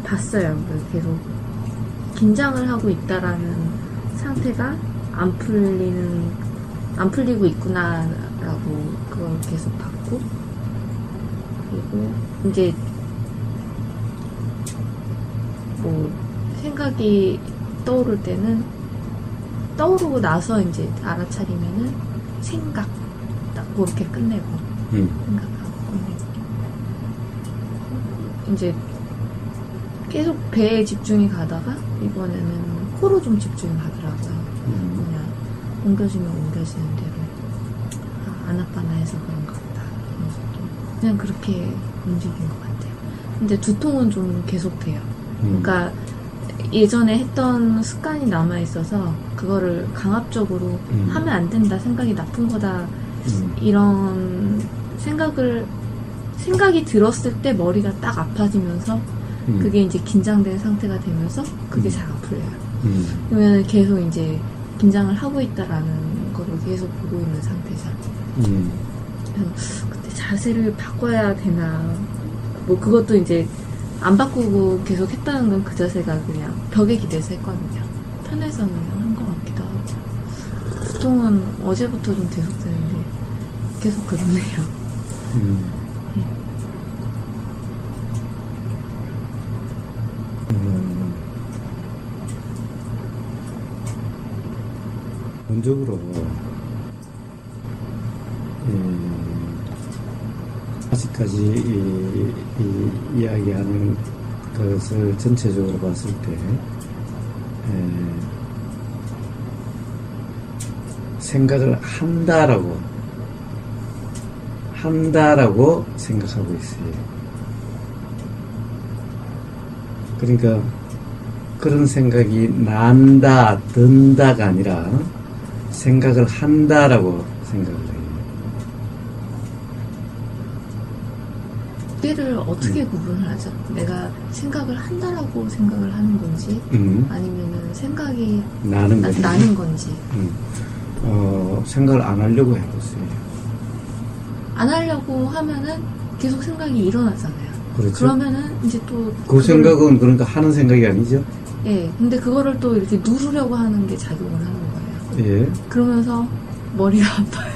봤어요. 계속 긴장을 하고 있다라는 상태가 안 풀리고 있구나라고 그걸 계속 봤고, 그리고 이제 뭐 생각이 떠오를 때는 떠오르고 나서 이제 알아차리면은 생각 딱 그렇게 끝내고 생각하고 끝내고 이제 계속 배에 집중이 가다가 이번에는 코로 좀 집중이 가더라고요. 그냥 옮겨지면 옮겨지는 대로 안 아파나 해서 그런가 보다. 그래서 또 그냥 그렇게 움직인 것 같아요. 근데 두통은 좀 계속돼요. 그러니까 예전에 했던 습관이 남아있어서 그거를 강압적으로 하면 안 된다, 생각이 나쁜 거다, 이런 생각이 들었을 때 머리가 딱 아파지면서 그게 이제 긴장된 상태가 되면서 그게 잘 안 풀려요. 그러면 계속 이제 긴장을 하고 있다라는 거를 계속 보고 있는 상태죠. 그래서 그때 자세를 바꿔야 되나, 뭐 그것도 이제 안 바꾸고 계속 했다는 건 그 자세가 그냥 벽에 기대서 했거든요. 편해서는 한 것 같기도 하고. 두통은 어제부터 좀 계속되는데 계속 그러네요. 기본적으로 아직까지 이 이야기하는 것을 전체적으로 봤을 때 생각을 한다라고 생각하고 있어요. 그러니까 그런 생각이 난다, 든다가 아니라 생각을 한다라고 생각을 해요. 그때를 어떻게 구분을 하죠? 내가 생각을 한다라고 생각을 하는 건지, 아니면은 생각이 나는 건지. 생각을 안 하려고 해보세요. 안 하려고 하면은 계속 생각이 일어나잖아요. 그렇죠. 그러면은 이제 또 그 생각은 그러니까 하는 생각이 아니죠. 예. 근데 그거를 또 이렇게 누르려고 하는 게 작용을 하는 거예요. 예. 그러면서 머리가 아파요.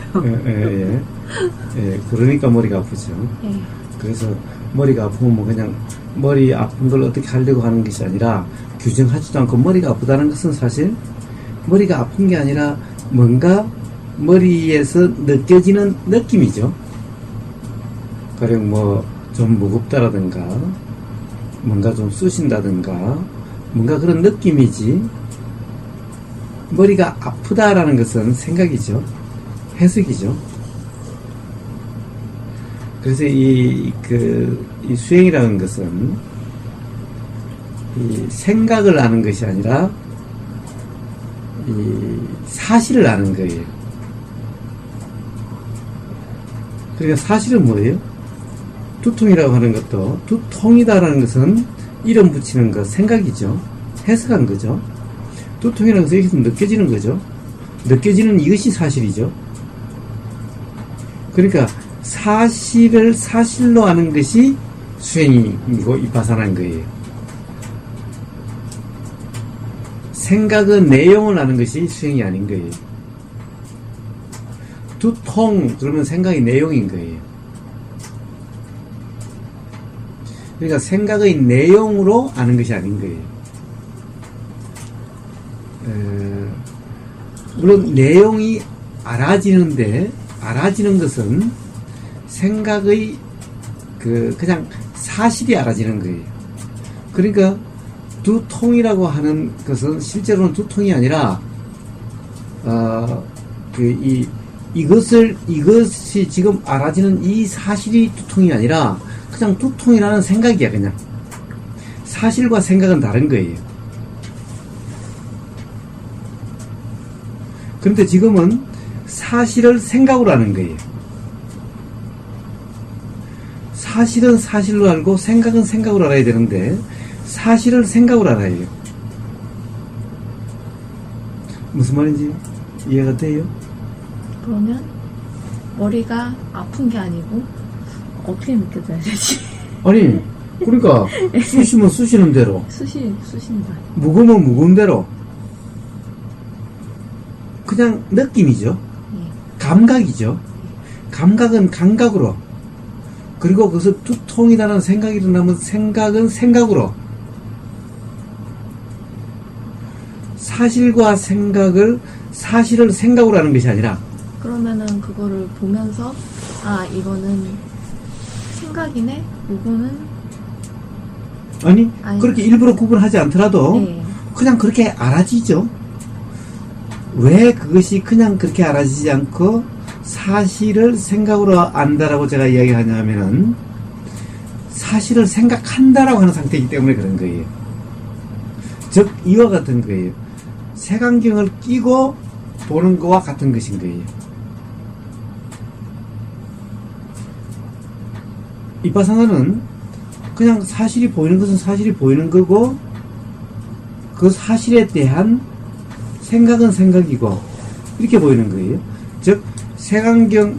예. 그러니까 머리가 아프죠. 예. 그래서 머리가 아프면 뭐 그냥 머리 아픈 걸 어떻게 하려고 하는 것이 아니라 규정하지도 않고 머리가 아프다는 것은 사실 머리가 아픈 게 아니라 뭔가 머리에서 느껴지는 느낌이죠. 가령 뭐 좀 무겁다라든가 뭔가 좀 쑤신다든가 뭔가 그런 느낌이지, 머리가 아프다라는 것은 생각이죠. 해석이죠. 그래서 이 수행이라는 것은 이 생각을 아는 것이 아니라 이 사실을 아는 거예요. 그러니까 사실은 뭐예요? 두통이라고 하는 것도, 두통이다라는 것은 이름 붙이는 것, 생각이죠. 해석한 거죠. 두통이라는 것은 여기서 느껴지는 거죠. 느껴지는 이것이 사실이죠. 그러니까 사실을 사실로 아는 것이 수행이고 이파사나인 거예요. 생각의 내용을 아는 것이 수행이 아닌 거예요. 두통 그러면 생각의 내용인 거예요. 그러니까 생각의 내용으로 아는 것이 아닌 거예요. 물론 내용이 알아지는데, 알아지는 것은 생각의 그냥 사실이 알아지는 거예요. 그러니까 두통이라고 하는 것은 실제로는 두통이 아니라 이것이 지금 알아지는 이 사실이 두통이 아니라 그냥 두통이라는 생각이야. 그냥 사실과 생각은 다른 거예요. 그런데 지금은 사실을 생각으로 하는 거예요. 사실은 사실로 알고 생각은 생각으로 알아야 되는데 사실을 생각으로 알아야 해요. 무슨 말인지 이해가 돼요? 그러면 머리가 아픈 게 아니고 어떻게 느껴져야 되지? 아니, 그러니까 쑤시면 쑤시는 대로, 쑤시는 거 아니에요? 묵으면 묵은 대로 그냥 느낌이죠. 예. 감각이죠. 감각은 감각으로, 그리고 그것을 두통이라는 생각이 일어나면 생각은 생각으로, 사실과 생각을 사실을 생각으로 하는 것이 아니라, 그러면은 그거를 보면서 아 이거는 생각이네, 이거는 아니 아니. 그렇게 일부러 구분하지 않더라도 네. 그냥 그렇게 알아지죠. 왜 그것이 그냥 그렇게 알아지지 않고 사실을 생각으로 안다라고 제가 이야기하냐면은, 사실을 생각한다라고 하는 상태이기 때문에 그런 거예요. 즉 이와 같은 거예요. 색안경을 끼고 보는 거와 같은 것인 거예요. 이빠사나는 그냥 사실이 보이는 것은 사실이 보이는 거고, 그 사실에 대한 생각은 생각이고, 이렇게 보이는 거예요. 즉 색안경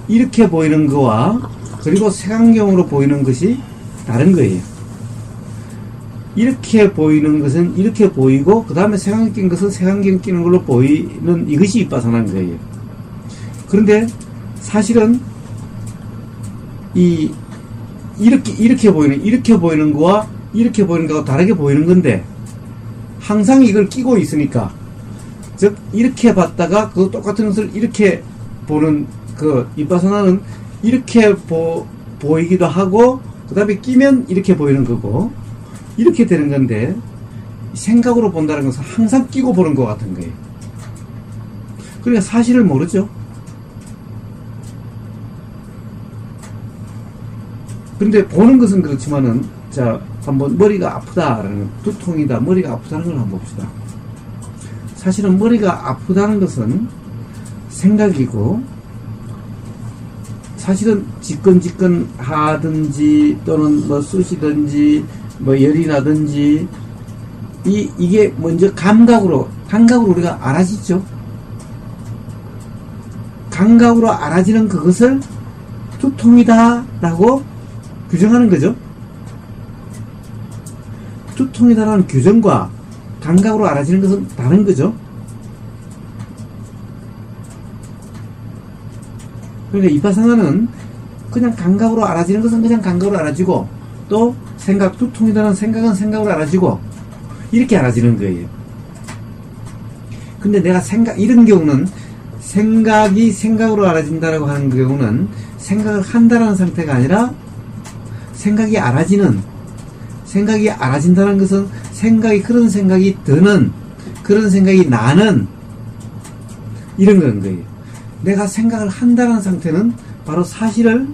이렇게 보이는 거와 그리고 색안경으로 보이는 것이 다른 거예요. 이렇게 보이는 것은 이렇게 보이고, 그 다음에 색안경 낀 것은 색안경 끼는 걸로 보이는, 이것이 이빠사나인 거예요. 그런데 사실은 이렇게 보이는 거와 이렇게 보이는 거와 다르게 보이는 건데, 항상 이걸 끼고 있으니까, 즉 이렇게 봤다가 그 똑같은 것을 이렇게 보는 그 이빠사나는 이렇게 보이기도 하고, 그 다음에 끼면 이렇게 보이는 거고, 이렇게 되는 건데, 생각으로 본다는 것은 항상 끼고 보는 것 같은 거예요. 그러니까 사실을 모르죠. 그런데 보는 것은 그렇지만은, 자, 한번 머리가 아프다라는, 두통이다, 머리가 아프다는 걸 한번 봅시다. 사실은 머리가 아프다는 것은 생각이고, 사실은 지끈지끈 하든지 또는 뭐 쑤시든지 뭐 열이 나든지, 이게 먼저 감각으로 우리가 알아지죠. 감각으로 알아지는 그것을 두통이다 라고 규정하는 거죠. 두통이다라는 규정과 감각으로 알아지는 것은 다른 거죠. 그러니까 이빠사나는 그냥 감각으로 알아지는 것은 그냥 감각으로 알아지고, 또 두통이다라는 생각은 생각으로 알아지고, 이렇게 알아지는 거예요. 근데 내가 이런 경우는 생각이 생각으로 알아진다라고 하는 경우는 생각을 한다라는 상태가 아니라, 생각이 알아진다는 것은 그런 생각이 드는, 그런 생각이 나는, 이런 건 거예요. 내가 생각을 한다는 상태는 바로 사실을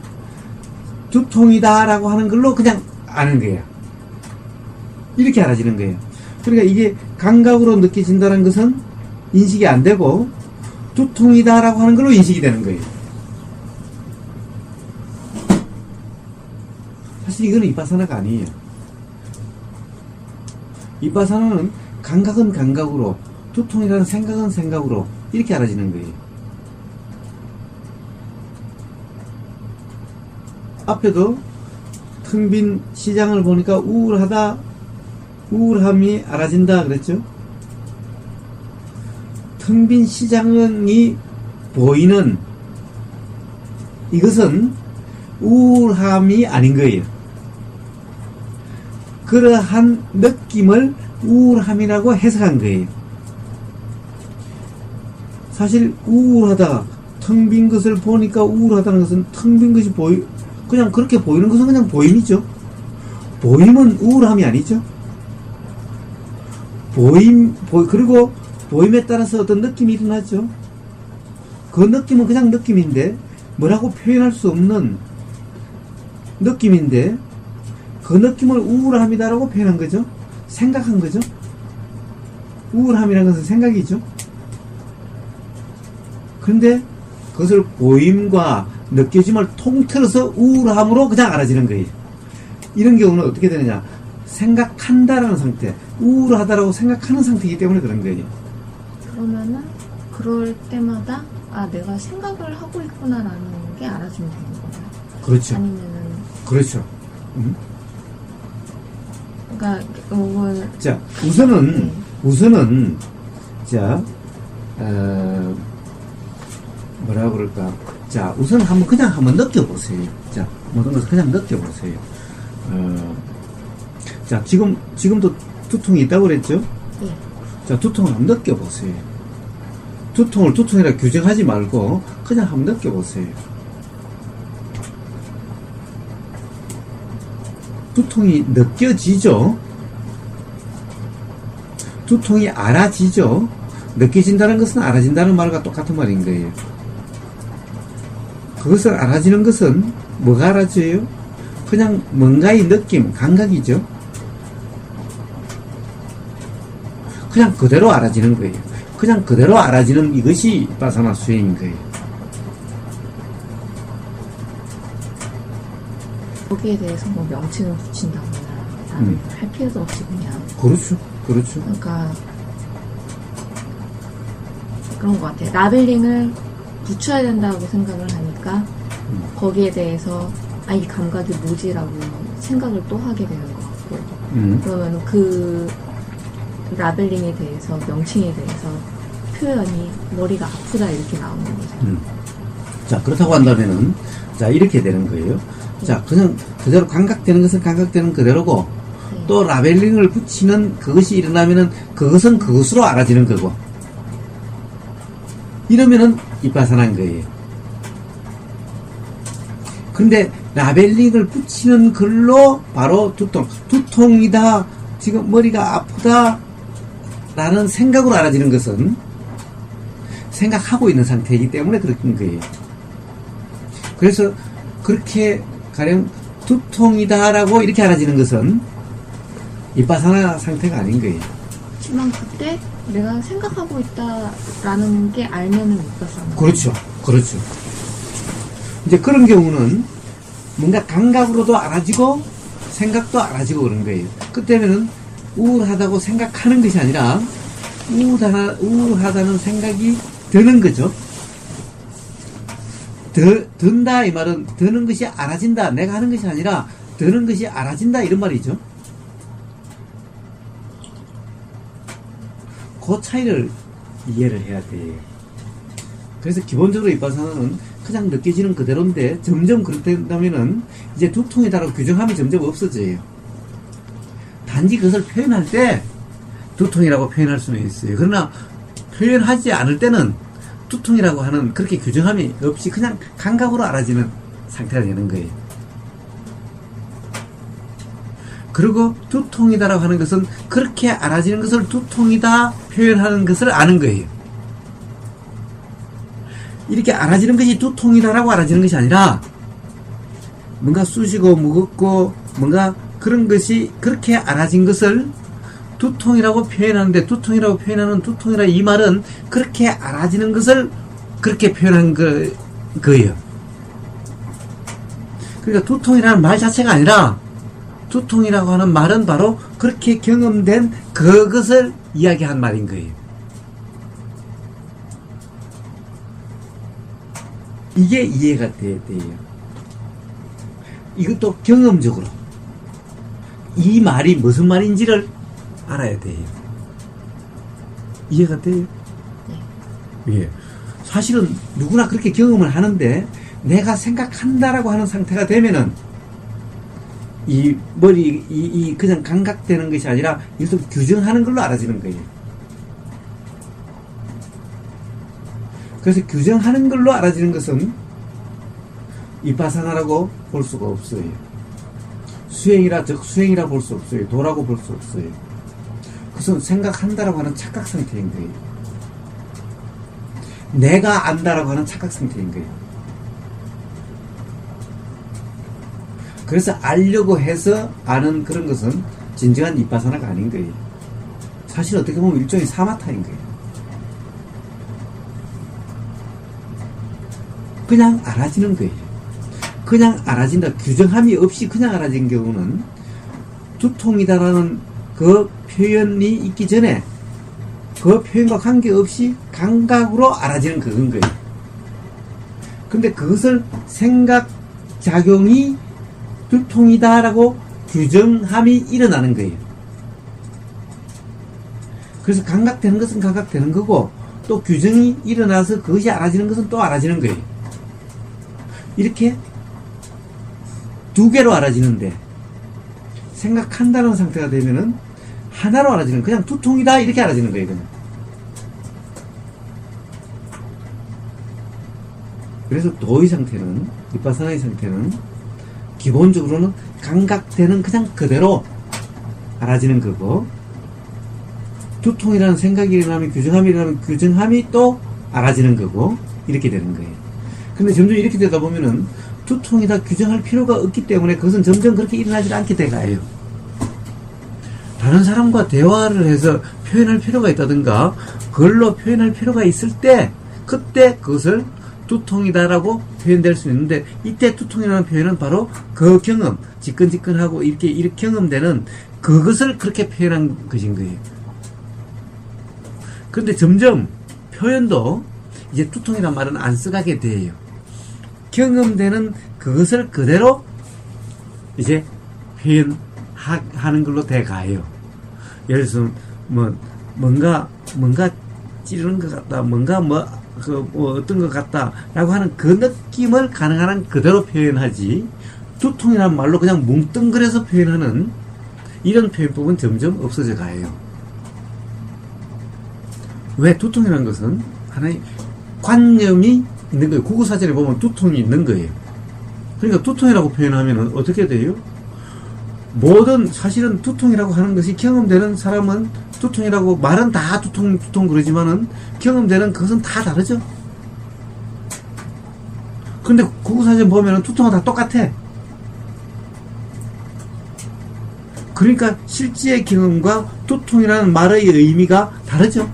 두통이다라고 하는 걸로 그냥 아는 거예요. 이렇게 알아지는 거예요. 그러니까 이게 감각으로 느껴진다는 것은 인식이 안 되고, 두통이다라고 하는 걸로 인식이 되는 거예요. 사실 이거는 이빠사나가 아니에요. 이빠사나는 감각은 감각으로, 두통이라는 생각은 생각으로, 이렇게 알아지는 거예요. 앞에도 텅 빈 시장을 보니까 우울함이 알아진다 그랬죠. 텅 빈 시장이 보이는 이것은 우울함이 아닌 거예요. 그러한 느낌을 우울함이라고 해석한 거예요. 사실 우울하다, 텅 빈 것을 보니까 우울하다는 것은 텅 빈 것이 그냥 그렇게 보이는 것은 그냥 보임이죠. 보임은 우울함이 아니죠. 그리고 보임에 따라서 어떤 느낌이 일어나죠. 그 느낌은 그냥 느낌인데, 뭐라고 표현할 수 없는 느낌인데, 그 느낌을 우울함이다라고 표현한 거죠. 생각한 거죠. 우울함이라는 것은 생각이죠. 그런데 그것을 보임과 느껴짐을 통틀어서 우울함으로 그냥 알아지는 거예요. 이런 경우는 어떻게 되느냐, 생각한다라는 상태, 우울하다라고 생각하는 상태이기 때문에 그런 거예요. 그러면은 그럴 때마다 내가 생각을 하고 있구나라는 게 알아주면 되는 거예요. 그렇죠. 아니면은 그렇죠. 그러니까 뭐 자, 우선은 자, 뭐라 그럴까? 자, 우선 그냥 한번 느껴보세요. 자, 모든 것을 그냥 느껴보세요. 자, 지금도 두통이 있다고 그랬죠? 예. 자, 두통을 한번 느껴보세요. 두통을 두통이라 규정하지 말고 그냥 한번 느껴보세요. 두통이 느껴지죠? 두통이 알아지죠? 느껴진다는 것은 알아진다는 말과 똑같은 말인 거예요. 그것을 알아지는 것은 뭐가 알아져요? 그냥 뭔가의 느낌, 감각이죠? 그냥 그대로 알아지는 거예요. 그냥 그대로 알아지는 이것이 바사나 수행인 거예요. 거기에 대해서 뭐 명칭을 붙인다거나 할 필요도 없이 그냥. 그렇죠. 그렇죠. 그러니까 그런 것 같아요. 라벨링을 붙여야 된다고 생각을 하니까 거기에 대해서 이 감각이 뭐지라고 생각을 또 하게 되는 것 같고 그러면 그 라벨링에 대해서 명칭에 대해서 표현이 머리가 아프다 이렇게 나오는 거죠. 자, 그렇다고 한다면은 자, 이렇게 되는 거예요. 자, 그냥 그대로 감각되는 것은 감각되는 그대로고 또 라벨링을 붙이는 그것이 일어나면은 그것은 그것으로 알아지는 거고 이러면은 이빠사나인 거예요. 그런데 라벨링을 붙이는 글로 바로 두통이다, 지금 머리가 아프다 라는 생각으로 알아지는 것은 생각하고 있는 상태이기 때문에 그런 거예요. 그래서 그렇게 가령 두통이다 라고 이렇게 알아지는 것은 이빠사나 상태가 아닌 거예요. 하지만 그때 내가 생각하고 있다라는 게 알면은 이빠사나. 그렇죠. 그렇죠. 이제 그런 경우는 뭔가 감각으로도 알아지고 생각도 알아지고 그런 거예요. 그때는 우울하다고 생각하는 것이 아니라 우울하다는 생각이 드는 거죠. 든다 이 말은 드는 것이 알아진다, 내가 하는 것이 아니라 드는 것이 알아진다 이런 말이죠. 그 차이를 이해를 해야 돼요. 그래서 기본적으로 이빠사나는 그냥 느껴지는 그대로인데 점점 그렇다면은 이제 두통이다라고 규정하면 점점 없어져요. 단지 그것을 표현할 때 두통이라고 표현할 수는 있어요. 그러나 표현하지 않을 때는 두통이라고 하는 그렇게 규정함이 없이 그냥 감각으로 알아지는 상태가 되는 거예요. 그리고 두통이다라고 하는 것은 그렇게 알아지는 것을 두통이다 표현하는 것을 아는 거예요. 이렇게 알아지는 것이 두통이다라고 알아지는 것이 아니라 뭔가 쑤시고 무겁고 뭔가 그런 것이 그렇게 알아진 것을 두통이라고 표현하는데 두통이라고 표현하는 두통이라 이 말은 그렇게 알아지는 것을 그렇게 표현한 거예요. 그러니까 두통이라는 말 자체가 아니라 두통이라고 하는 말은 바로 그렇게 경험된 그것을 이야기한 말인 거예요. 이게 이해가 돼야 돼요. 이것도 경험적으로 이 말이 무슨 말인지를 알아야 돼요. 이해가 돼요? 네. 예. 사실은 누구나 그렇게 경험을 하는데 내가 생각한다라고 하는 상태가 되면은 이 그냥 감각되는 것이 아니라 이것을 규정하는 걸로 알아지는 거예요. 그래서 규정하는 걸로 알아지는 것은 이빠사나라고 볼 수가 없어요. 수행이라 볼 수 없어요. 도라고 볼 수 없어요. 그것은 생각한다라고 하는 착각 상태인 거예요. 내가 안다라고 하는 착각 상태인 거예요. 그래서 알려고 해서 아는 그런 것은 진정한 이빠사나가 아닌 거예요. 사실 어떻게 보면 일종의 사마타인 거예요. 그냥 알아지는 거예요. 그냥 알아진다. 규정함이 없이 그냥 알아진 경우는 두통이다라는 그 표현이 있기 전에 그 표현과 관계없이 감각으로 알아지는 그건 거예요. 근데 그것을 생각작용이 두통이다라고 규정함이 일어나는 거예요. 그래서 감각되는 것은 감각되는 거고, 또 규정이 일어나서 그것이 알아지는 것은 또 알아지는 거예요. 이렇게 두 개로 알아지는데, 생각한다는 상태가 되면은 하나로 알아지는, 그냥 두통이다 이렇게 알아지는 거예요. 그냥. 그래서 도의 상태는, 비파사나의 상태는 기본적으로는 감각되는 그냥 그대로 알아지는 거고, 두통이라는 생각이 일어나면 규정함이 일어나면 규정함이 또 알아지는 거고, 이렇게 되는 거예요. 근데 점점 이렇게 되다 보면은 두통이다 규정할 필요가 없기 때문에 그것은 점점 그렇게 일어나지 않게 돼가요. 다른 사람과 대화를 해서 표현할 필요가 있다든가 그걸로 표현할 필요가 있을 때 그때 그것을 두통이다라고 표현될 수 있는데, 이때 두통이라는 표현은 바로 그 경험, 지끈지끈하고 이렇게 경험되는 그것을 그렇게 표현한 것인 거예요. 그런데 점점 표현도 이제 두통이란 말은 안 써가게 돼요. 경험되는 그것을 그대로 이제 표현하는 걸로 돼가요. 예를 들어서 뭔가 찌르는 것 같다, 뭔가 어떤 것 같다라고 하는 그 느낌을 가능한 한 그대로 표현하지, 두통이라는 말로 그냥 뭉뚱그려서 표현하는 이런 표현법은 점점 없어져 가요. 왜? 두통이라는 것은 하나의 관념이 있는 거예요. 국어사전에 보면 두통이 있는 거예요. 그러니까 두통이라고 표현하면 어떻게 돼요? 사실은 두통이라고 하는 것이 경험되는 사람은 두통이라고 말은 다 두통 그러지만은 경험되는 그것은 다 다르죠. 근데 국어사전 보면은 두통은 다 똑같아. 그러니까 실제 경험과 두통이라는 말의 의미가 다르죠.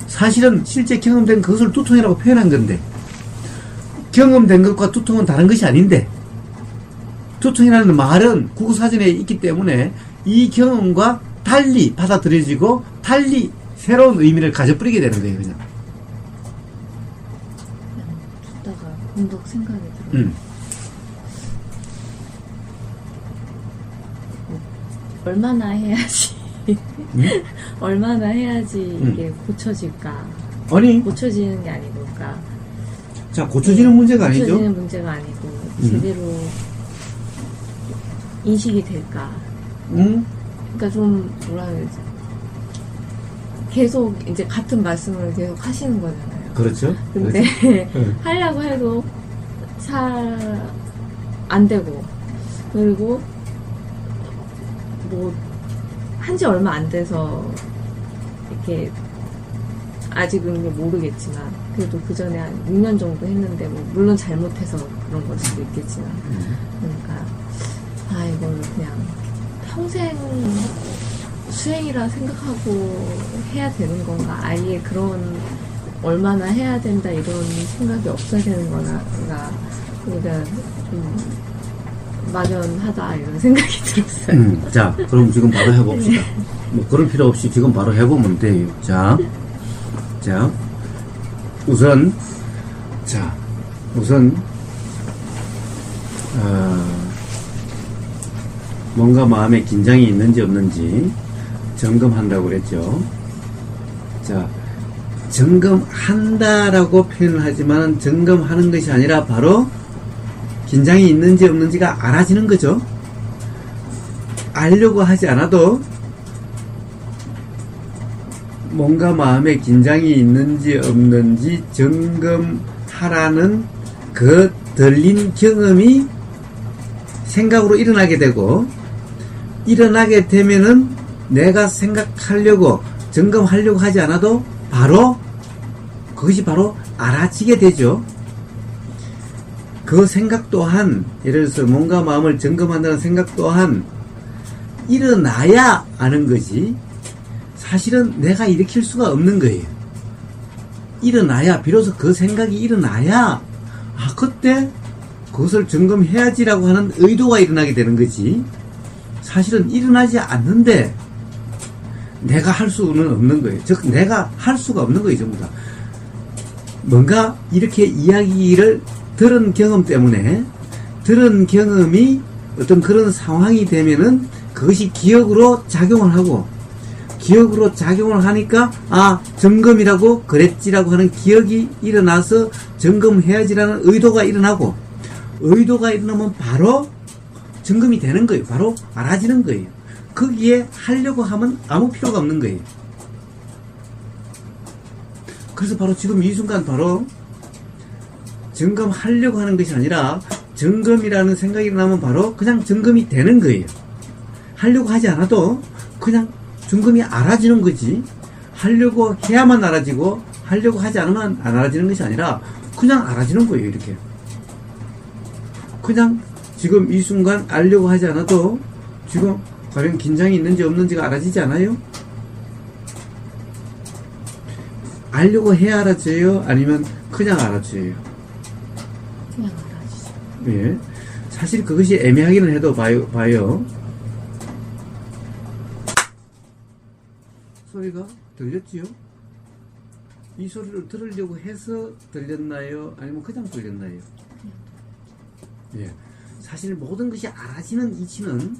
사실은 실제 경험된 그것을 두통이라고 표현한 건데, 경험된 것과 두통은 다른 것이 아닌데, 두통이라는 말은 국어사전에 있기 때문에 이 경험과 달리 받아들여지고 달리 새로운 의미를 가져버리게 되는 거예요. 그냥 듣다가 문득 생각이 들어요. 얼마나 해야지 얼마나 해야지 이게 고쳐질까? 아니, 고쳐지는 게 아니고, 그러니까 자, 고쳐지는 문제가 아니죠. 고쳐지는 문제가 아니고 제대로 인식이 될까? 그러니까 좀 뭐라 해야 되지? 계속 이제 같은 말씀을 계속 하시는 거잖아요. 그렇죠. 근데 하려고 해도 안 되고, 그리고 한지 얼마 안 돼서 이렇게 아직은 모르겠지만, 그래도 그 전에 한 6년 정도 했는데, 물론 잘못해서 그런 걸 수도 있겠지만, 그러니까 이걸 그냥 평생 수행이라 생각하고 해야 되는 건가? 아예 그런 얼마나 해야 된다 이런 생각이 없어야 되는 거나, 그러니까 좀 막연하다 이런 생각이 들었어요. 자, 그럼 지금 바로 해봅시다. 그럴 필요 없이 지금 바로 해보면 돼요. 자, 우선 뭔가 마음에 긴장이 있는지 없는지 점검한다고 그랬죠. 자, 점검한다라고 표현을 하지만 점검하는 것이 아니라 바로 긴장이 있는지 없는지가 알아지는 거죠. 알려고 하지 않아도 뭔가 마음에 긴장이 있는지 없는지 점검하라는 그 들린 경험이 생각으로 일어나게 되고, 일어나게 되면은 내가 생각하려고 점검하려고 하지 않아도 그것이 바로 알아지게 되죠. 그 생각 또한, 예를 들어서 뭔가 마음을 점검한다는 생각 또한 일어나야 아는 것이, 사실은 내가 일으킬 수가 없는 거예요. 일어나야, 비로소 그 생각이 일어나야 그때 그것을 점검해야지라고 하는 의도가 일어나게 되는 거지, 사실은 일어나지 않는데 내가 할 수는 없는 거예요. 즉 내가 할 수가 없는 거예요. 전부 다 뭔가 이렇게 이야기를 들은 경험 때문에, 들은 경험이 어떤 그런 상황이 되면은 그것이 기억으로 작용을 하고, 기억으로 작용을 하니까 점검이라고 그랬지라고 하는 기억이 일어나서 점검해야지라는 의도가 일어나고, 의도가 일어나면 바로 점검이 되는 거예요. 바로 알아지는 거예요. 거기에 하려고 하면 아무 필요가 없는 거예요. 그래서 바로 지금 이 순간 바로 점검하려고 하는 것이 아니라 점검이라는 생각이 일어나면 바로 그냥 점검이 되는 거예요. 하려고 하지 않아도 그냥 점검이 알아지는 거지, 하려고 해야만 알아지고 하려고 하지 않으면 안 알아지는 것이 아니라 그냥 알아지는 거예요. 이렇게 그냥 지금 이 순간 알려고 하지 않아도 지금 과연 긴장이 있는지 없는지가 알아지지 않아요? 알려고 해야 알아져요? 아니면 그냥 알아져요? 그냥 알아지죠. 예. 사실 그것이 애매하기는 해도 봐요. 소리가 들렸지요? 이 소리를 들으려고 해서 들렸나요? 아니면 그냥 들렸나요? 예. 사실 모든 것이 알아지는 이치는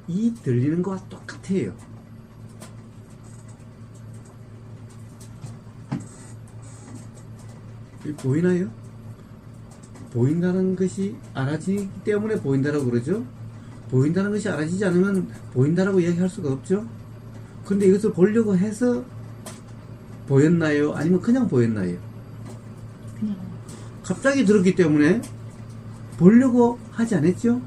이 들리는 것과 똑같아요. 보이나요? 보인다는 것이 알아지기 때문에 보인다라고 그러죠? 보인다는 것이 알아지지 않으면 보인다라고 이야기할 수가 없죠? 근데 이것을 보려고 해서 보였나요? 아니면 그냥 보였나요? 그냥. 갑자기 들었기 때문에 보려고 하지 않았죠?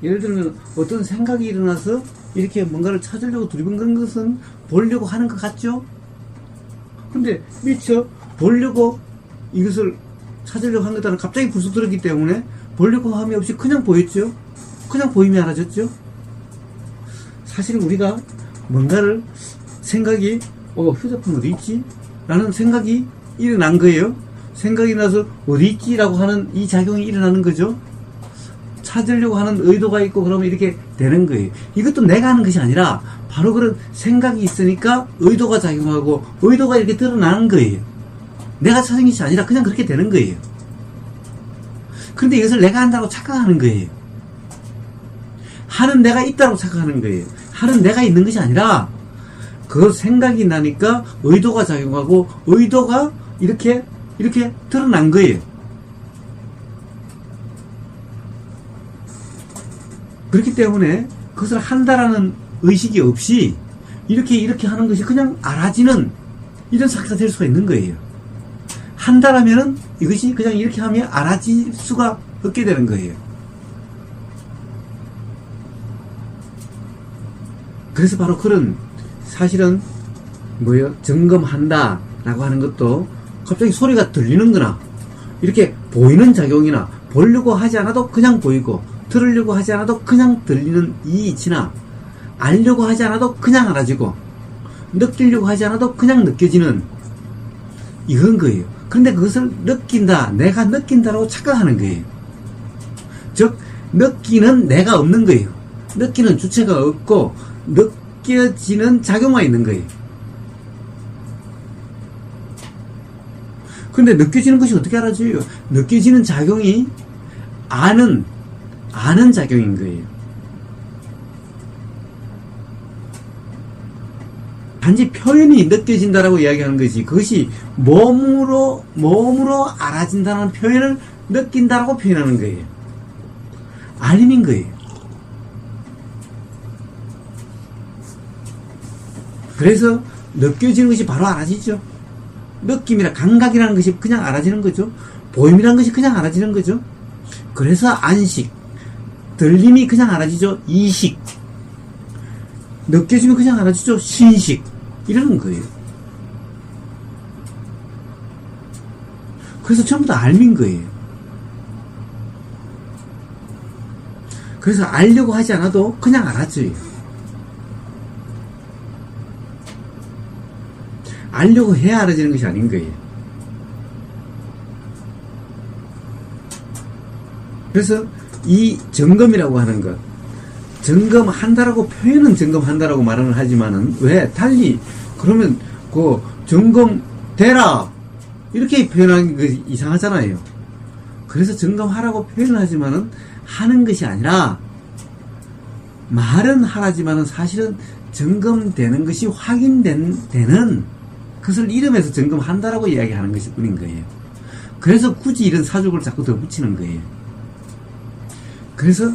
예를 들면 어떤 생각이 일어나서 이렇게 뭔가를 찾으려고 두리번거리는 것은 보려고 하는 것 같죠? 근데 미처 보려고 이것을 찾으려고 한 것과는 갑자기 불쑥 들었기 때문에 보려고 함이 없이 그냥 보였죠? 그냥 보임이 알아졌죠? 사실은 우리가 뭔가를 생각이 휴대폰 어디 있지? 라는 생각이 일어난 거예요. 생각이 나서 어디 있지? 라고 하는 이 작용이 일어나는 거죠. 찾으려고 하는 의도가 있고 그러면 이렇게 되는 거예요. 이것도 내가 하는 것이 아니라 바로 그런 생각이 있으니까 의도가 작용하고 의도가 이렇게 드러나는 거예요. 내가 찾은 것이 아니라 그냥 그렇게 되는 거예요. 그런데 이것을 내가 한다고 착각하는 거예요. 하는 내가 있다고 착각하는 거예요. 하는 내가 있는 것이 아니라 그 생각이 나니까 의도가 작용하고 의도가 이렇게 드러난 거예요. 그렇기 때문에 그것을 한다라는 의식이 없이 이렇게 하는 것이 그냥 알아지는 이런 상태가 될 수가 있는 거예요. 한다라면은 이것이 그냥 이렇게 하면 알아질 수가 없게 되는 거예요. 그래서 바로 그런 사실은 점검한다 라고 하는 것도 갑자기 소리가 들리는 거나 이렇게 보이는 작용이나 보려고 하지 않아도 그냥 보이고 들으려고 하지 않아도 그냥 들리는 이 이치나 알려고 하지 않아도 그냥 알아지고 느끼려고 하지 않아도 그냥 느껴지는 이건 거예요. 그런데 그것을 느낀다, 내가 느낀다라고 착각하는 거예요. 즉 느끼는 내가 없는 거예요. 느끼는 주체가 없고 느껴지는 작용만 있는 거예요. 근데 느껴지는 것이 어떻게 알아져요? 느껴지는 작용이 아는 작용인 거예요. 단지 표현이 느껴진다라고 이야기하는 것이 그것이 몸으로 알아진다는 표현을 느낀다라고 표현하는 거예요. 알림인 거예요. 그래서 느껴지는 것이 바로 알아지죠. 느낌이나 감각이라는 것이 그냥 알아지는 거죠. 보임이라는 것이 그냥 알아지는 거죠. 그래서 안식, 들림이 그냥 알아지죠. 이식, 느껴지면 그냥 알아지죠. 신식, 이러는 거예요. 그래서 전부 다 알민 거예요. 그래서 알려고 하지 않아도 그냥 알아져요. 알려고 해야 알아지는 것이 아닌 거예요. 그래서 이 점검이라고 하는 것, 점검한다라고 표현은 점검한다라고 말은 하지만은 왜 달리 그러면 그 점검되라 이렇게 표현하는 것이 이상하잖아요. 그래서 점검하라고 표현을 하지만은 하는 것이 아니라 말은 하라지만은 사실은 점검되는 것이 확인되는 그것을 이름에서 점검한다라고 이야기하는 것일 뿐인 거예요. 그래서 굳이 이런 사족을 자꾸 더 붙이는 거예요. 그래서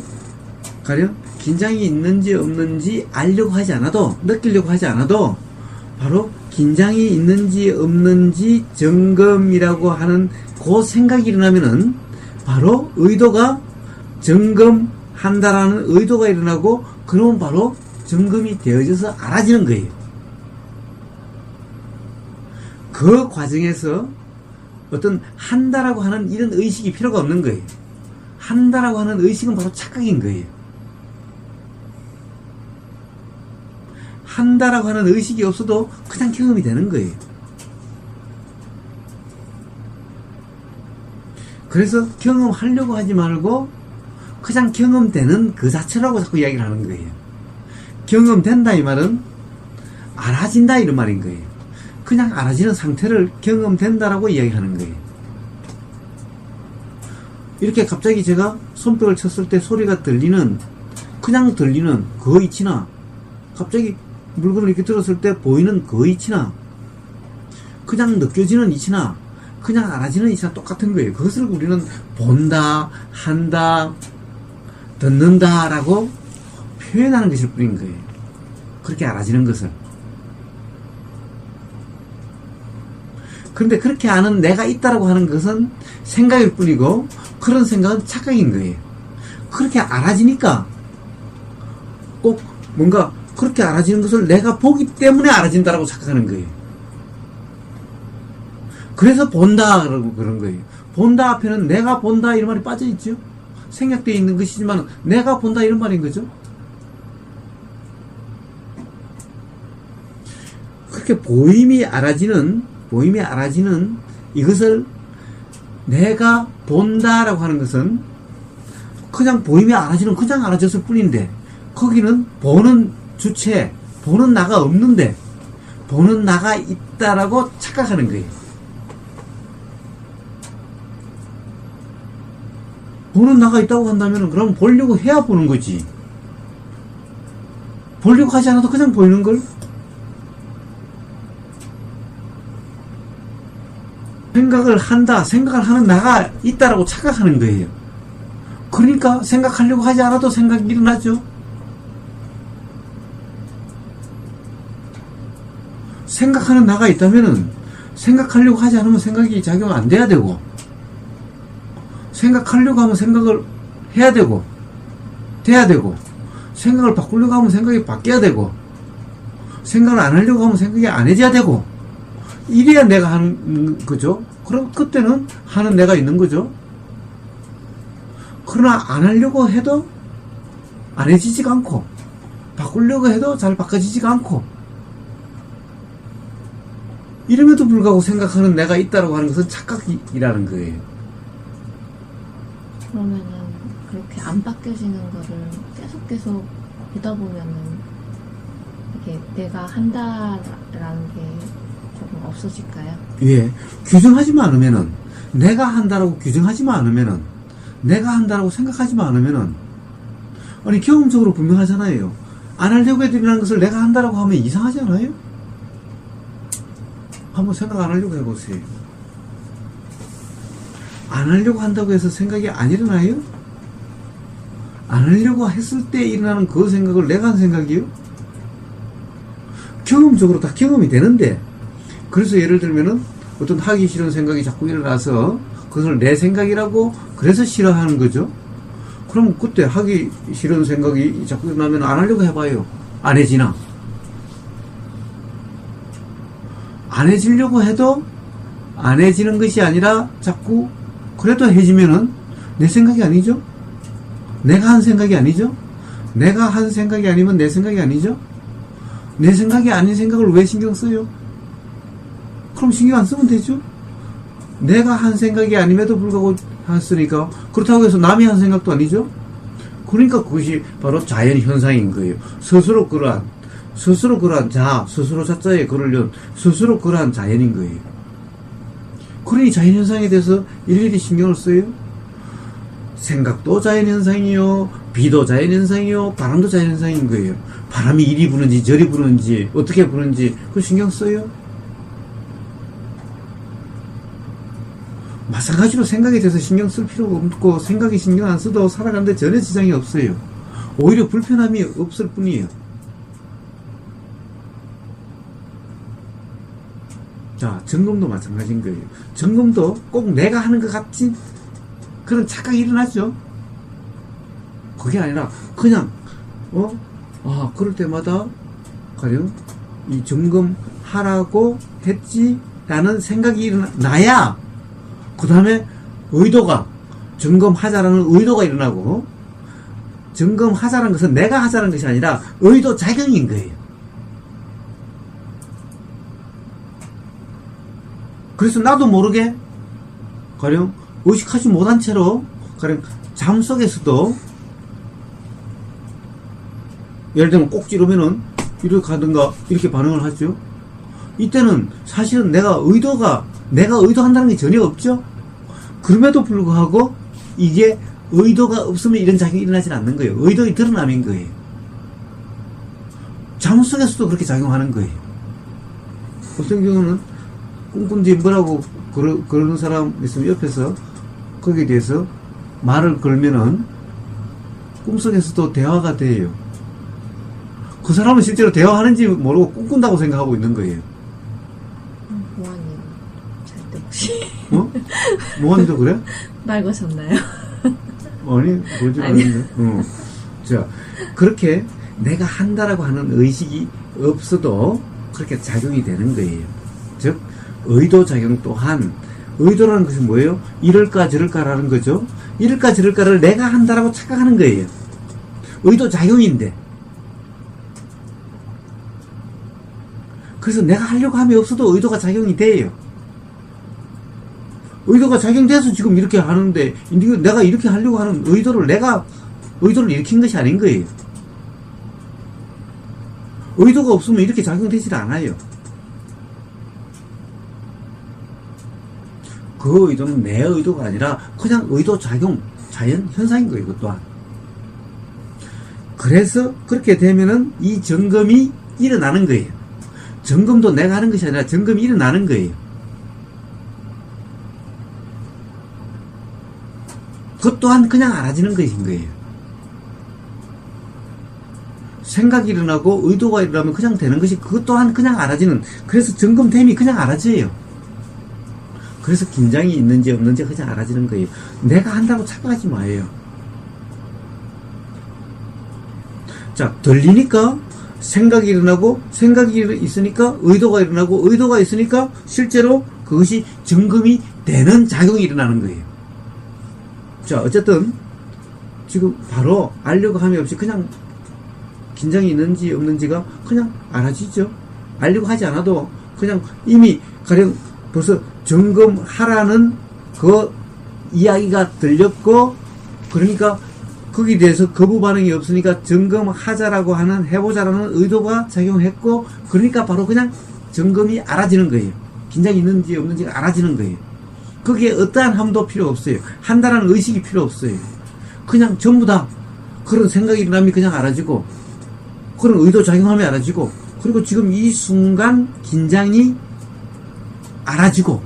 가령 긴장이 있는지 없는지 알려고 하지 않아도, 느끼려고 하지 않아도 바로 긴장이 있는지 없는지 점검이라고 하는 그 생각이 일어나면은 바로 의도가 점검한다라는 의도가 일어나고, 그러면 바로 점검이 되어져서 알아지는 거예요. 그 과정에서 어떤 한다라고 하는 이런 의식이 필요가 없는 거예요. 한다라고 하는 의식은 바로 착각인 거예요. 한다라고 하는 의식이 없어도 그냥 경험이 되는 거예요. 그래서 경험하려고 하지 말고 그냥 경험되는 그 자체라고 자꾸 이야기를 하는 거예요. 경험된다 이 말은 알아진다 이런 말인 거예요. 그냥 알아지는 상태를 경험된다라고 이야기하는 거예요. 이렇게 갑자기 제가 손뼉을 쳤을 때 소리가 들리는, 그냥 들리는 그 이치나, 갑자기 물건을 이렇게 들었을 때 보이는 그 이치나, 그냥 느껴지는 이치나, 그냥 알아지는 이치나 똑같은 거예요. 그것을 우리는 본다, 한다, 듣는다라고 표현하는 것일 뿐인 거예요. 그렇게 알아지는 것을. 그런데 그렇게 아는 내가 있다라고 하는 것은 생각일 뿐이고, 그런 생각은 착각인 거예요. 그렇게 알아지니까 꼭 뭔가 그렇게 알아지는 것을 내가 보기 때문에 알아진다라고 착각하는 거예요. 그래서 본다라고 그런 거예요. 본다 앞에는 내가 본다 이런 말이 빠져있죠. 생략되어 있는 것이지만 내가 본다 이런 말인 거죠. 그렇게 보임이 알아지는 이것을 내가 본다라고 하는 것은 그냥 보임이 알아지는, 그냥 알아졌을 뿐인데, 거기는 보는 주체, 보는 나가 없는데 보는 나가 있다라고 착각하는 거예요. 보는 나가 있다고 한다면 그럼 보려고 해야 보는 거지. 보려고 하지 않아도 그냥 보이는 걸? 생각을 한다, 생각을 하는 나가 있다라고 착각하는 거예요. 그러니까 생각하려고 하지 않아도 생각이 일어나죠. 생각하는 나가 있다면은 생각하려고 하지 않으면 생각이 작용 안 돼야 되고, 생각하려고 하면 생각을 해야 되고, 돼야 되고, 생각을 바꾸려고 하면 생각이 바뀌어야 되고, 생각을 안 하려고 하면 생각이 안 해져야 되고, 이래야 내가 하는 거죠. 그럼 그때는 하는 내가 있는 거죠. 그러나 안 하려고 해도 안 해지지가 않고, 바꾸려고 해도 잘 바꿔지지가 않고, 이름에도 불구하고 생각하는 내가 있다라고 하는 것은 착각이라는 거예요. 그러면은 그렇게 안 바뀌어지는 거를 계속 보다 보면은 이게 내가 한다라는 게 조금 없어질까요? 예. 규정하지만 않으면은, 내가 한다라고 규정하지만 않으면은, 내가 한다라고 생각하지만 않으면은, 아니, 경험적으로 분명하잖아요. 안 하려고 해드리는 것을 내가 한다라고 하면 이상하지 않아요? 한번 생각 안 하려고 해보세요. 안 하려고 한다고 해서 생각이 안 일어나요? 안 하려고 했을 때 일어나는 그 생각을 내가 한 생각이요? 경험적으로 다 경험이 되는데, 그래서 예를 들면은 어떤 하기 싫은 생각이 자꾸 일어나서 그것을 내 생각이라고 그래서 싫어하는 거죠. 그럼 그때 하기 싫은 생각이 자꾸 일어나면 안 하려고 해봐요. 안 해지나? 안 해지려고 해도 안 해지는 것이 아니라 자꾸 그래도 해지면은 내 생각이 아니죠? 내가 한 생각이 아니죠? 내가 한 생각이 아니면 내 생각이 아니죠? 내 생각이 아닌 생각을 왜 신경 써요? 그럼 신경 안 쓰면 되죠? 내가 한 생각이 아님에도 불구하고 했으니까, 그렇다고 해서 남이 한 생각도 아니죠? 그러니까 그것이 바로 자연 현상인 거예요. 스스로 그러한 스스로 자자에 그러려는 스스로 그러한 자연인 거예요. 그러니 자연 현상에 대해서 일일이 신경을 써요? 생각도 자연 현상이요, 비도 자연현상이요, 바람도 자연현상인 거예요. 바람이 이리 부는지 저리 부는지 어떻게 부는지 그 신경 써요? 마찬가지로 생각에 대해서 신경 쓸 필요가 없고 생각에 신경 안 써도 살아가는데 전혀 지장이 없어요. 오히려 불편함이 없을 뿐이에요. 자, 점검도 마찬가지인 거예요. 점검도 꼭 내가 하는 것 같은 그런 착각이 일어나죠. 그게 아니라 그냥 그럴 때마다 가령 이 점검하라고 했지라는 생각이 일어나야 그 다음에 의도가 점검하자라는 의도가 일어나고, 점검하자는 것은 내가 하자는 것이 아니라 의도 작용인 거예요. 그래서 나도 모르게 가령 의식하지 못한 채로 가령 잠 속에서도 예를 들면 꼭 찌르면은 이렇게 가든가 이렇게 반응을 하죠. 이때는 사실은 내가 의도한다는 게 전혀 없죠. 그럼에도 불구하고 이게 의도가 없으면 이런 작용이 일어나지 않는 거예요. 의도의 드러남인 거예요. 잠 속에서도 그렇게 작용하는 거예요. 어떤 경우는 꿈꾼 뒤 뭐라고 그러는 사람 있으면 옆에서 거기에 대해서 말을 걸면은 꿈속에서도 대화가 돼요. 그 사람은 실제로 대화하는지 모르고 꿈꾼다고 생각하고 있는 거예요. 모아님 잘 때 혹시 모한이도 그래? 말 거셨나요? 아니 그러지 않는데. 자, 그렇게 내가 한다라고 하는 의식이 없어도 그렇게 작용이 되는 거예요. 즉 의도 작용 또한, 의도라는 것이 뭐예요? 이럴까 저럴까라는 거죠. 이럴까 저럴까를 내가 한다라고 착각하는 거예요. 의도 작용인데. 그래서 내가 하려고 함이 없어도 의도가 작용이 돼요. 의도가 작용돼서 지금 이렇게 하는데, 내가 이렇게 하려고 하는 내가 의도를 일으킨 것이 아닌 거예요. 의도가 없으면 이렇게 작용되질 않아요. 그 의도는 내 의도가 아니라 그냥 의도 작용, 자연 현상인 거예요, 이것 또한. 그래서 그렇게 되면은 이 점검이 일어나는 거예요. 점검도 내가 하는 것이 아니라 점검이 일어나는 거예요. 그것 또한 그냥 알아지는 것인 거예요. 생각이 일어나고 의도가 일어나면 그냥 되는 것이 그것 또한 그냥 알아지는, 그래서 점검됨이 그냥 알아져요. 그래서 긴장이 있는지 없는지 그냥 알아지는 거예요. 내가 한다고 착각하지 마요. 자, 들리니까 생각이 일어나고, 생각이 있으니까 의도가 일어나고, 의도가 있으니까 실제로 그것이 점검이 되는 작용이 일어나는 거예요. 자, 어쨌든 지금 바로 알려고 함이 없이 그냥 긴장이 있는지 없는지가 그냥 알아지죠. 알려고 하지 않아도 그냥 이미 가령 벌써 점검하라는 그 이야기가 들렸고, 그러니까 거기에 대해서 거부 반응이 없으니까 점검하자라고 하는, 해보자라는 의도가 작용했고, 그러니까 바로 그냥 점검이 알아지는 거예요. 긴장이 있는지 없는지가 알아지는 거예요. 거기에 어떠한 함도 필요 없어요. 한다는 의식이 필요 없어요. 그냥 전부 다 그런 생각이 일어나면 그냥 알아지고, 그런 의도 작용하면 알아지고, 그리고 지금 이 순간 긴장이 알아지고,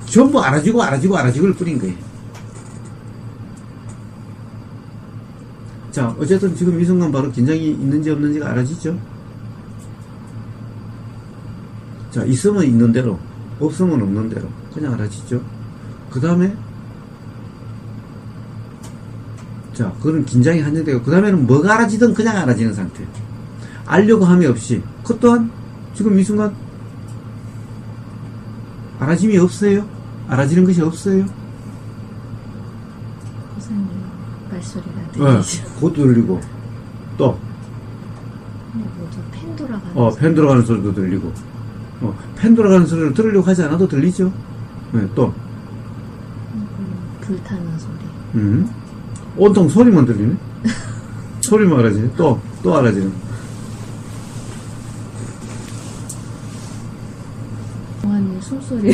전부 알아지고를 뿌린 거예요. 자, 어쨌든 지금 이 순간 바로 긴장이 있는지 없는지가 알아지죠. 자, 있으면 있는 대로, 없으면 없는 대로 그냥 알아지죠. 그 다음에 자, 그건 긴장이 한정되고, 그 다음에는 뭐가 알아지든 그냥 알아지는 상태. 알려고 함이 없이. 그것 또한 지금 이 순간 알아짐이 없어요. 알아지는 것이 없어요. 고사님 말소리가 들리죠. 그것도 들리고, 또 뭐죠? 펜 돌아가는 펜 돌아가는 소리도 들리고, 펜 돌아가는 소리를 들으려고 하지 않아도 들리죠. 또 불타는 소리. 온통 소리만 들리네. 소리만 알아지네. 또 알아지네. 모아님 숨소리.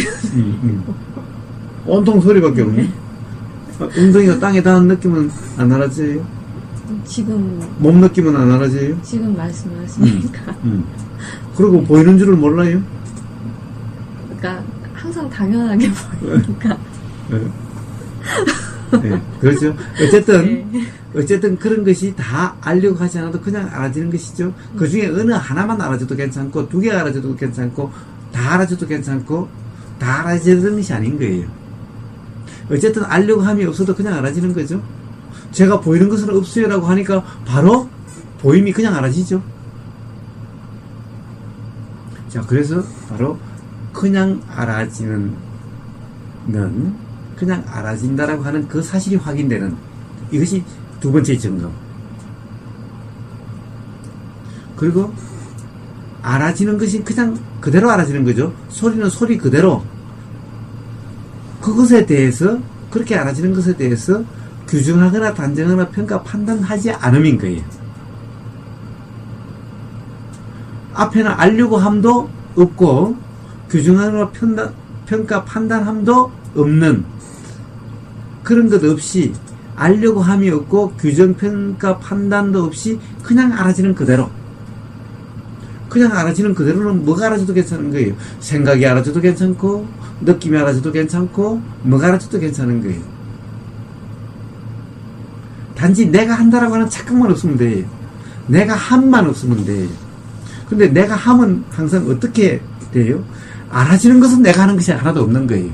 온통 소리밖에 없네. 엉덩이가 땅에 닿은 느낌은 안 알아져요. 지금 몸 느낌은 안 알아져요? 지금 말씀하시니까 그리고 보이는 줄을 몰라요? 그러니까 항상 당연하게 보이니까 네, 그렇죠. 어쨌든 네. 어쨌든 그런 것이 다 알려고 하지 않아도 그냥 알아지는 것이죠. 그 중에 어느 하나만 알아줘도 괜찮고, 두 개 알아줘도 괜찮고, 다 알아줘도 괜찮고, 다 알아지는 것이 아닌 거예요. 어쨌든 알려고 함이 없어도 그냥 알아지는 거죠. 제가 보이는 것은 없어요라고 하니까 바로 보임이 그냥 알아지죠. 자, 그래서 바로 그냥 알아지는 그냥 알아진다라고 하는 그 사실이 확인되는 이것이 두 번째 점검. 그리고 알아지는 것이 그냥 그대로 알아지는 거죠. 소리는 소리 그대로. 그것에 대해서, 그렇게 알아지는 것에 대해서 규정하거나 단정하거나 평가 판단하지 않음인 거예요. 앞에는 알려고 함도 없고 규정하거나 평가 판단함도 없는 그런 것 없이, 알려고 함이 없고 규정 평가 판단도 없이 그냥 알아지는 그대로. 그냥 알아지는 그대로는 뭐가 알아줘도 괜찮은 거예요. 생각이 알아줘도 괜찮고, 느낌이 알아줘도 괜찮고, 뭐가 알아줘도 괜찮은 거예요. 단지 내가 한다라고 하는 착각만 없으면 돼요. 내가 함만 없으면 돼요. 근데 내가 함은 항상 어떻게 돼요? 알아지는 것은 내가 하는 것이 하나도 없는 거예요.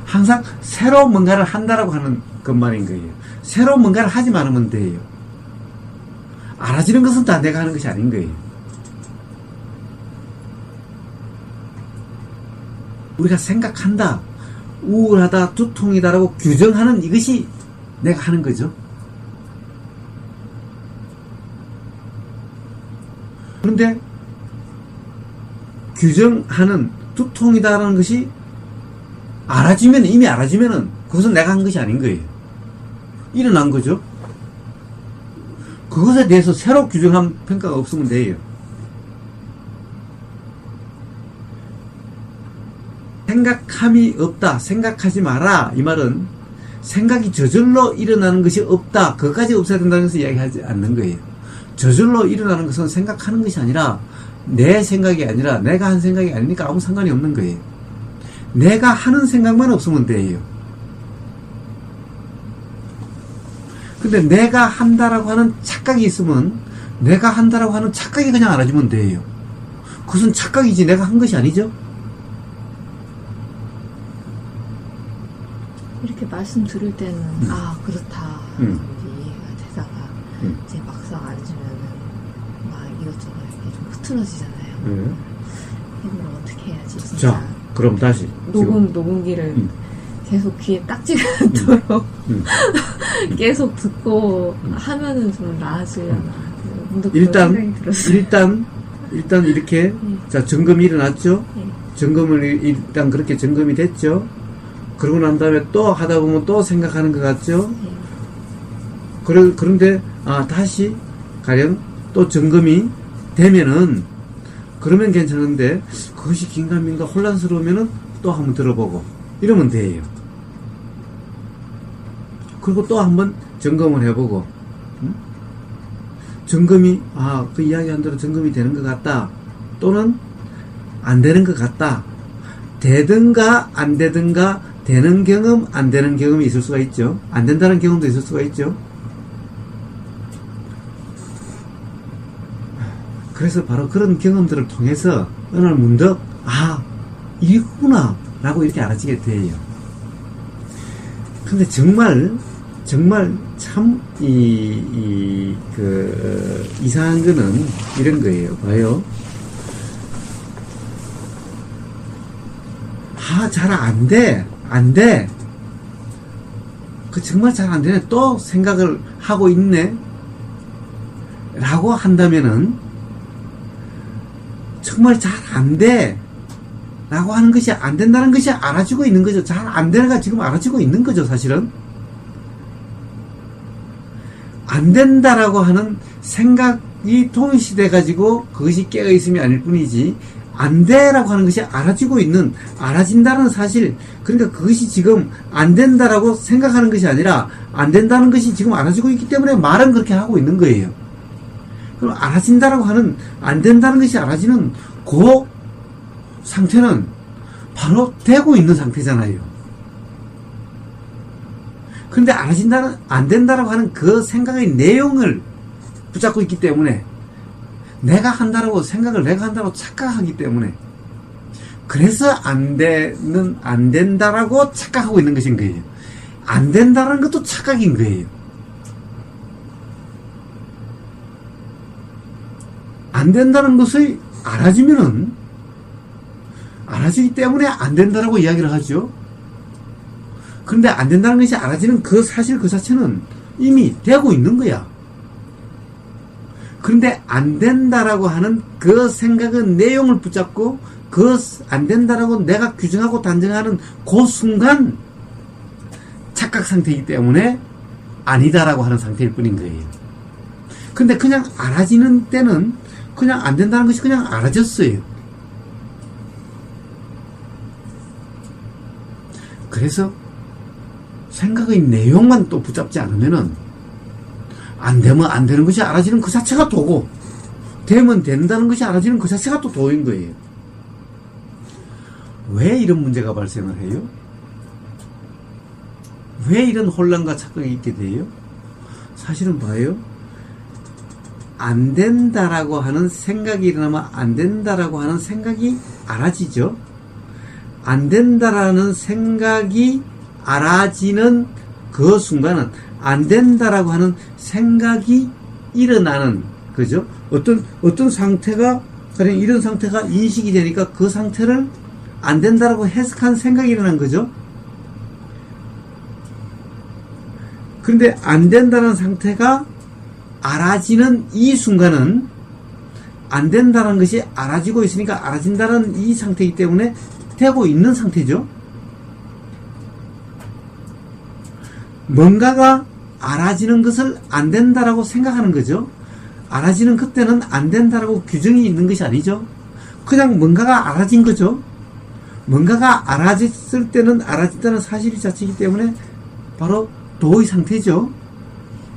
항상 새로 뭔가를 한다라고 하는 것만인 거예요. 새로 뭔가를 하지 말으면 돼요. 알아지는 것은 다 내가 하는 것이 아닌 거예요. 우리가 생각한다, 우울하다, 두통이다라고 규정하는 이것이 내가 하는 거죠. 그런데 규정하는 두통이다라는 것이 알아지면, 이미 알아지면은 그것은 내가 한 것이 아닌 거예요. 일어난 거죠. 그것에 대해서 새로 규정한 평가가 없으면 돼요. 생각함이 없다, 생각하지 마라, 이 말은 생각이 저절로 일어나는 것이 없다, 그것까지 없어야 된다는 것을 이야기하지 않는 거예요. 저절로 일어나는 것은 생각하는 것이 아니라 내 생각이 아니라 내가 한 생각이 아니니까 아무 상관이 없는 거예요. 내가 하는 생각만 없으면 돼요. 근데 내가 한다라고 하는 착각이 있으면 내가 한다라고 하는 착각이 그냥 알아주면 돼요. 그것은 착각이지 내가 한 것이 아니죠. 이렇게 말씀 들을 때는 아 그렇다 이해가 되다가 이제 막상 앉으면은 막 이것저것 이렇게 좀 흐트러지잖아요. 이걸 어떻게 해야지 진짜. 자, 그럼 다시 녹음기를 계속 귀에 딱지가 않도록 계속 듣고 하면은 좀 나아지려나. 일단 이렇게 자, 점검이 일어났죠. 점검을 일단 그렇게 점검이 됐죠. 그러고 난 다음에 또 하다 보면 또 생각하는 것 같죠. 그런데 다시 가령 또 점검이 되면은 그러면 괜찮은데 그것이 긴가민가 혼란스러우면은 또 한번 들어보고 이러면 돼요. 그리고 또 한번 점검을 해보고 점검이 그 이야기한 대로 점검이 되는 것 같다 또는 안 되는 것 같다, 되든가 안 되든가, 되는 경험 안 되는 경험이 있을 수가 있죠. 안 된다는 경험도 있을 수가 있죠. 그래서 바로 그런 경험들을 통해서 어느 날 문득 이구나 라고 이렇게 알아지게 돼요. 근데 정말 참 이상한 거는 이런 거예요. 봐요. 잘 안 돼. 정말 잘 안 되네. 또 생각을 하고 있네. 라고 한다면은 정말 잘 안 돼. 라고 하는 것이 안 된다는 것이 알아지고 있는 거죠. 잘 안 되는가 지금 알아지고 있는 거죠, 사실은. 안 된다라고 하는 생각이 동시돼 가지고 그것이 깨어 있음이 아닐 뿐이지, 안 돼라고 하는 것이 알아지고 있는, 알아진다는 사실, 그러니까 그것이 지금 안 된다라고 생각하는 것이 아니라 안 된다는 것이 지금 알아지고 있기 때문에 말은 그렇게 하고 있는 거예요. 그럼 알아진다라고 하는, 안 된다는 것이 알아지는 그 상태는 바로 되고 있는 상태잖아요. 그런데 알아진다는, 안 된다라고 하는 그 생각의 내용을 붙잡고 있기 때문에 내가 한다라고 생각을 내가 한다고 착각하기 때문에 그래서 안 된다라고 착각하고 있는 것인 거예요. 안 된다라는 것도 착각인 거예요. 안 된다는 것을 알아지면은 알아지기 때문에 안 된다라고 이야기를 하죠. 그런데 안 된다는 것이 알아지는 그 사실 그 자체는 이미 되고 있는 거야. 그런데 안 된다라고 하는 그 생각은 내용을 붙잡고 그 안 된다라고 내가 규정하고 단정하는 그 순간 착각 상태이기 때문에 아니다라고 하는 상태일 뿐인 거예요. 근데 그냥 알아지는 때는 그냥 안 된다는 것이 그냥 알아졌어요. 그래서 생각의 내용만 또 붙잡지 않으면은 안 되면 안 되는 것이 알아지는 그 자체가 도고, 되면 된다는 것이 알아지는 그 자체가 또 도인 거예요. 왜 이런 문제가 발생을 해요? 왜 이런 혼란과 착각이 있게 돼요? 사실은 봐요. 안 된다라고 하는 생각이 일어나면 안 된다라고 하는 생각이 알아지죠. 안 된다라는 생각이 알아지는 그 순간은 안 된다라고 하는 생각이 일어나는, 그죠? 어떤 상태가, 가령 이런 상태가 인식이 되니까 그 상태를 안 된다라고 해석한 생각이 일어난 거죠. 그런데 안 된다는 상태가 알아지는 이 순간은 안 된다는 것이 알아지고 있으니까 알아진다는 이 상태이기 때문에 되고 있는 상태죠. 뭔가가 알아지는 것을 안 된다라고 생각하는 거죠. 알아지는 그때는 안 된다라고 규정이 있는 것이 아니죠. 그냥 뭔가가 알아진 거죠. 뭔가가 알아졌을 때는 알아진다는 사실 자체이기 때문에 바로 도의 상태죠.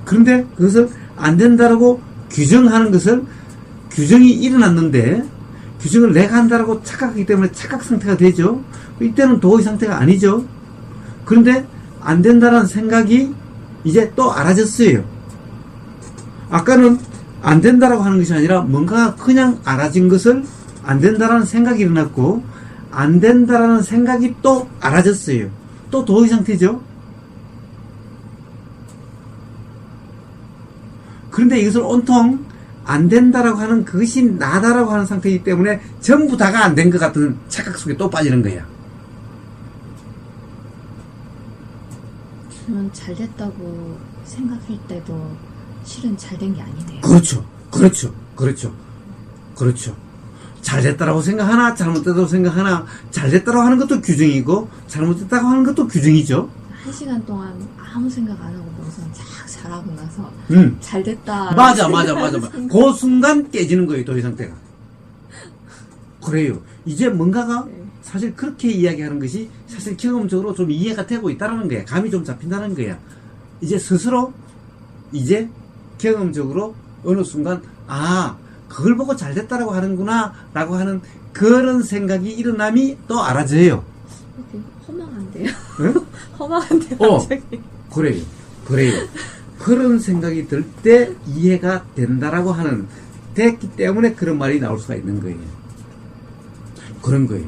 그런데 그것을 안 된다라고 규정하는 것을, 규정이 일어났는데 규정을 내가 한다라고 착각하기 때문에 착각 상태가 되죠. 이때는 도의 상태가 아니죠. 그런데 안 된다는 생각이 이제 또 알아졌어요. 아까는 안 된다라고 하는 것이 아니라 뭔가 그냥 알아진 것을 안 된다라는 생각이 일어났고, 안 된다라는 생각이 또 알아졌어요. 또 도의 상태죠. 그런데 이것을 온통 안 된다라고 하는 그것이 나다라고 하는 상태이기 때문에 전부 다가 안 된 것 같은 착각 속에 또 빠지는 거야. 그러면 잘 됐다고 생각할 때도 실은 잘 된 게 아니네요. 그렇죠. 잘 됐다라고 생각하나 잘못됐다고 생각하나, 잘 됐다라고 하는 것도 규정이고 잘못됐다고 하는 것도 규정이죠. 1시간 동안 아무 생각 안 하고 명상 쫙 잘하고 나서 잘 됐다. 맞아. 그 순간 깨지는 거예요, 도의 상태가. 그래요. 이제 뭔가가 사실 그렇게 이야기하는 것이 사실 경험적으로 좀 이해가 되고 있다는 거야. 감이 좀 잡힌다는 거야. 이제 스스로 이제 경험적으로 어느 순간 그걸 보고 잘 됐다라고 하는구나 라고 하는 그런 생각이 일어남이 또 알아져요. 허망한데요? 응? 허망한데요, 갑자기. 그래요. 그런 생각이 들 때 이해가 된다라고 하는, 됐기 때문에 그런 말이 나올 수가 있는 거예요. 그런 거예요.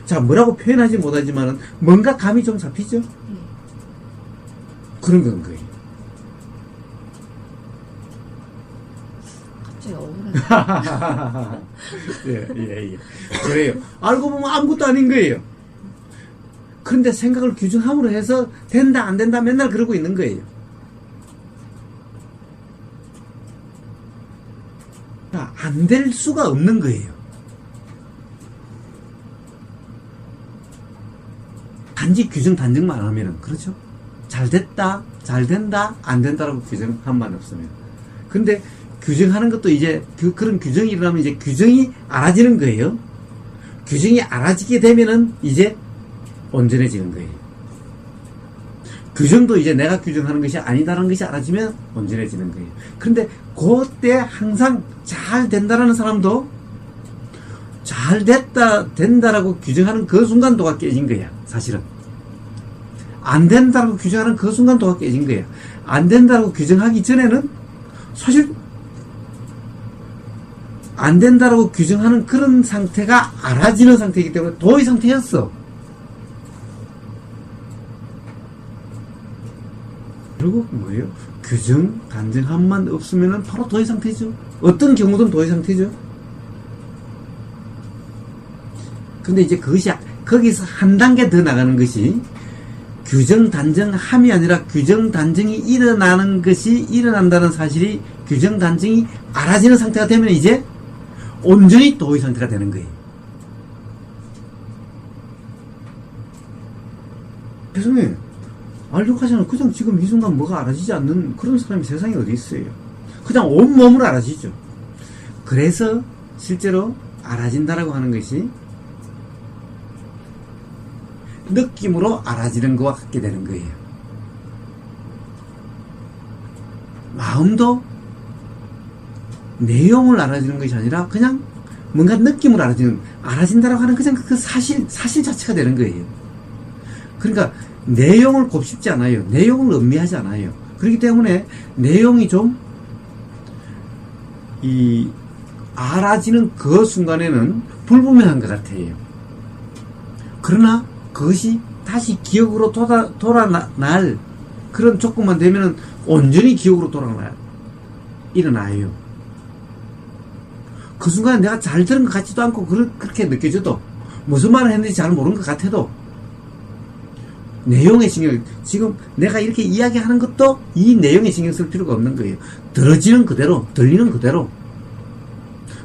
자, 뭐라고 표현하지 못하지만은 뭔가 감이 좀 잡히죠? 그런 건 거예요. 갑자기 억울하네. 예. 그래요. 알고 보면 아무것도 아닌 거예요. 그런데 생각을 규정함으로 해서 된다 안 된다 맨날 그러고 있는 거예요. 안 될 수가 없는 거예요. 단지 규정 단정만 안 하면은, 그렇죠? 잘 됐다, 잘 된다, 안 된다라고 규정한 만 없으면. 근데 규정하는 것도 이제 그런 규정이 일어나면 이제 규정이 알아지는 거예요. 규정이 알아지게 되면은 이제 온전해지는 거예요. 규정도 이제 내가 규정하는 것이 아니다라는 것이 알아지면 온전해지는 거예요. 그런데 그때 항상 잘 된다라는 사람도 잘 된다라고 규정하는 그 순간도가 깨진 거야, 사실은. 안 된다라고 규정하는 그 순간도가 깨진 거야. 안 된다라고 규정하기 전에는 사실 안 된다라고 규정하는 그런 상태가 알아지는 상태이기 때문에 도의 상태였어. 결국 뭐예요? 규정, 단정함만 없으면 바로 도의 상태죠. 어떤 경우든 도의 상태죠. 근데 이제 그것이 거기서 한 단계 더 나가는 것이 규정, 단정함이 아니라 규정, 단정이 일어난다는 사실이 규정, 단정이 알아지는 상태가 되면 이제 온전히 도의 상태가 되는 거예요. 세상에 알려고 하잖아. 그냥 지금 이 순간 뭐가 알아지지 않는 그런 사람이 세상에 어디 있어요. 그냥 온몸으로 알아지죠. 그래서 실제로 알아진다라고 하는 것이 느낌으로 알아지는 것과 같게 되는 거예요. 마음도 내용을 알아지는 것이 아니라 그냥 뭔가 느낌으로 알아진다라고 하는 그냥 그 사실 자체가 되는 거예요. 그러니까 내용을 곱씹지 않아요. 내용을 음미하지 않아요. 그렇기 때문에 내용이 좀 알아지는 그 순간에는 불분명한 것 같아요. 그러나 그것이 다시 기억으로 돌아날 그런 조건만 되면은 온전히 기억으로 일어나요. 그 순간에 내가 잘 들은 것 같지도 않고 그렇게 느껴져도 무슨 말을 했는지 잘 모르는 것 같아도 내용에 지금 내가 이렇게 이야기하는 것도 이 내용에 신경 쓸 필요가 없는 거예요. 들어지는 그대로, 들리는 그대로.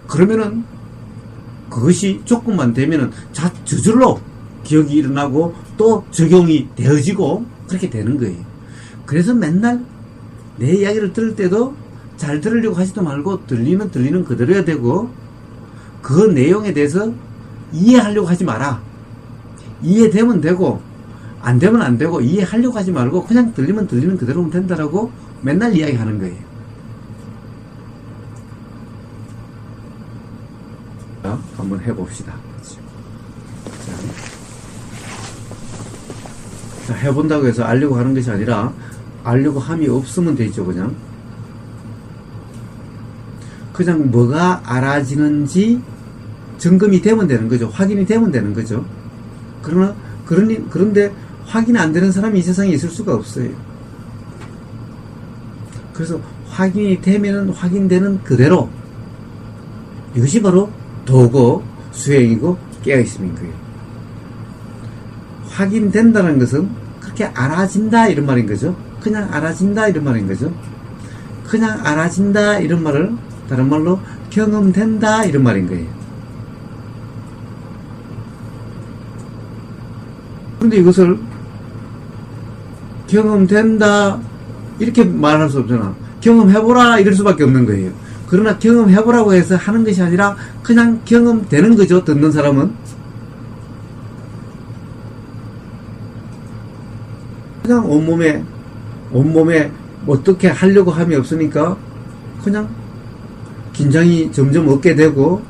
그러면은 그것이 조금만 되면은 저절로 기억이 일어나고 또 적용이 되어지고 그렇게 되는 거예요. 그래서 맨날 내 이야기를 들을 때도 잘 들으려고 하지도 말고 들리는 그대로야 되고 그 내용에 대해서 이해하려고 하지 마라. 이해되면 되고 안 되면 안 되고 이해하려고 하지 말고 그냥 들리는 그대로면 된다라고 맨날 이야기하는 거예요. 자, 한번 해봅시다. 자, 해본다고 해서 알려고 하는 것이 아니라 알려고 함이 없으면 되죠. 그냥 뭐가 알아지는지 점검이 되면 되는 거죠. 확인이 되면 되는 거죠. 그런데 확인이 안 되는 사람이 이 세상에 있을 수가 없어요. 그래서 확인이 되면은 확인되는 그대로 이것이 바로 도고 수행이고 깨어있음인 거예요. 확인된다는 것은 그렇게 알아진다 이런 말인 거죠. 그냥 알아진다 이런 말인 거죠. 그냥 알아진다 이런 말을 다른 말로 경험된다 이런 말인 거예요. 그런데 이것을 경험된다 이렇게 말할 수 없잖아. 경험해보라 이럴 수밖에 없는 거예요. 그러나 경험해보라고 해서 하는 것이 아니라 그냥 경험되는 거죠. 듣는 사람은 그냥 온몸에 어떻게 하려고 함이 없으니까 그냥 긴장이 점점 얻게 되고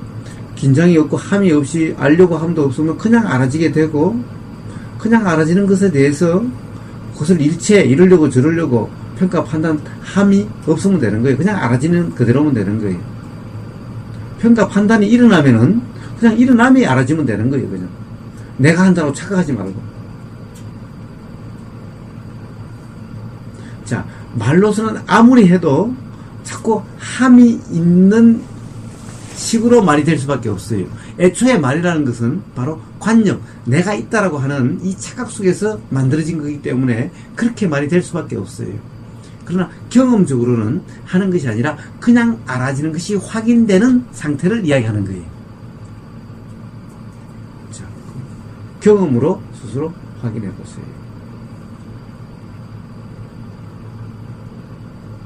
긴장이 없고 함이 없이 알려고 함도 없으면 그냥 알아지게 되고 그냥 알아지는 것에 대해서 그것을 이루려고 저르려고 평가 판단 함이 없으면 되는 거예요. 그냥 알아지는 그대로면 되는 거예요. 평가 판단이 일어나면은 그냥 일어남이 알아지면 되는 거예요. 그냥 내가 한다고 착각하지 말고. 자, 말로서는 아무리 해도 자꾸 함이 있는 식으로 말이 될 수밖에 없어요. 애초에 말이라는 것은 바로 관념, 내가 있다라고 하는 이 착각 속에서 만들어진 거기 때문에 그렇게 말이 될 수밖에 없어요. 그러나 경험적으로는 하는 것이 아니라 그냥 알아지는 것이 확인되는 상태를 이야기하는 거예요. 자, 경험으로 스스로 확인해 보세요.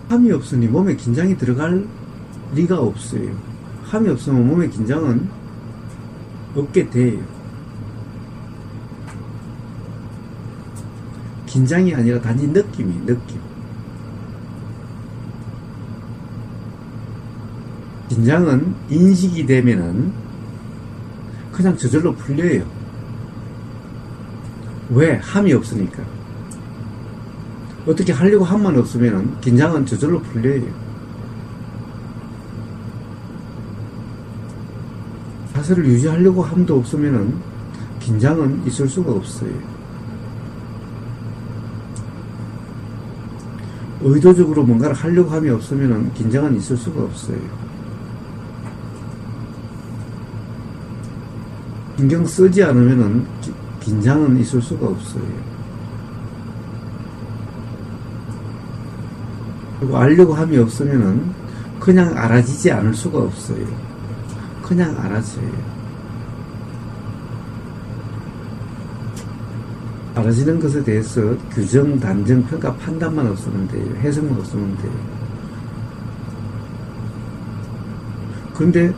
함이 없으니 몸에 긴장이 들어갈 리가 없어요. 함이 없으면 몸의 긴장은 없게 돼요. 긴장이 아니라 단지 느낌. 긴장은 인식이 되면은 그냥 저절로 풀려요. 왜? 함이 없으니까. 어떻게 하려고 함만 없으면은 긴장은 저절로 풀려요. 자세를 유지하려고 함도 없으면은 긴장은 있을 수가 없어요. 의도적으로 뭔가를 하려고 함이 없으면은 긴장은 있을 수가 없어요. 신경 쓰지 않으면은 긴장은 있을 수가 없어요. 그리고 알려고 함이 없으면은 그냥 알아지지 않을 수가 없어요. 그냥 알아져요. 알아지는 것에 대해서 규정, 단정, 평가, 판단만 없으면 돼요. 해석만 없으면 돼요. 그런데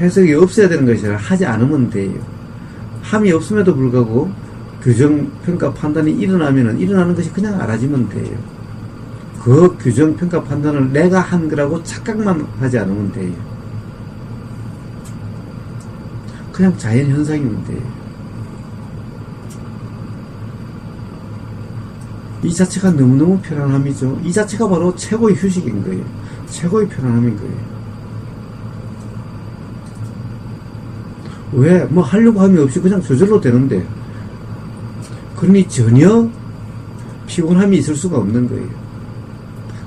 해석이 없어야 되는 것이 아니라 하지 않으면 돼요. 함이 없음에도 불구하고 규정, 평가, 판단이 일어나는 것이 그냥 알아지면 돼요. 그 규정, 평가, 판단을 내가 한 거라고 착각만 하지 않으면 돼요. 그냥 자연현상이면 돼요. 이 자체가 너무너무 편안함이죠. 이 자체가 바로 최고의 휴식인 거예요. 최고의 편안함인 거예요. 왜? 뭐 하려고 함이 없이 그냥 저절로 되는데, 그러니 전혀 피곤함이 있을 수가 없는 거예요.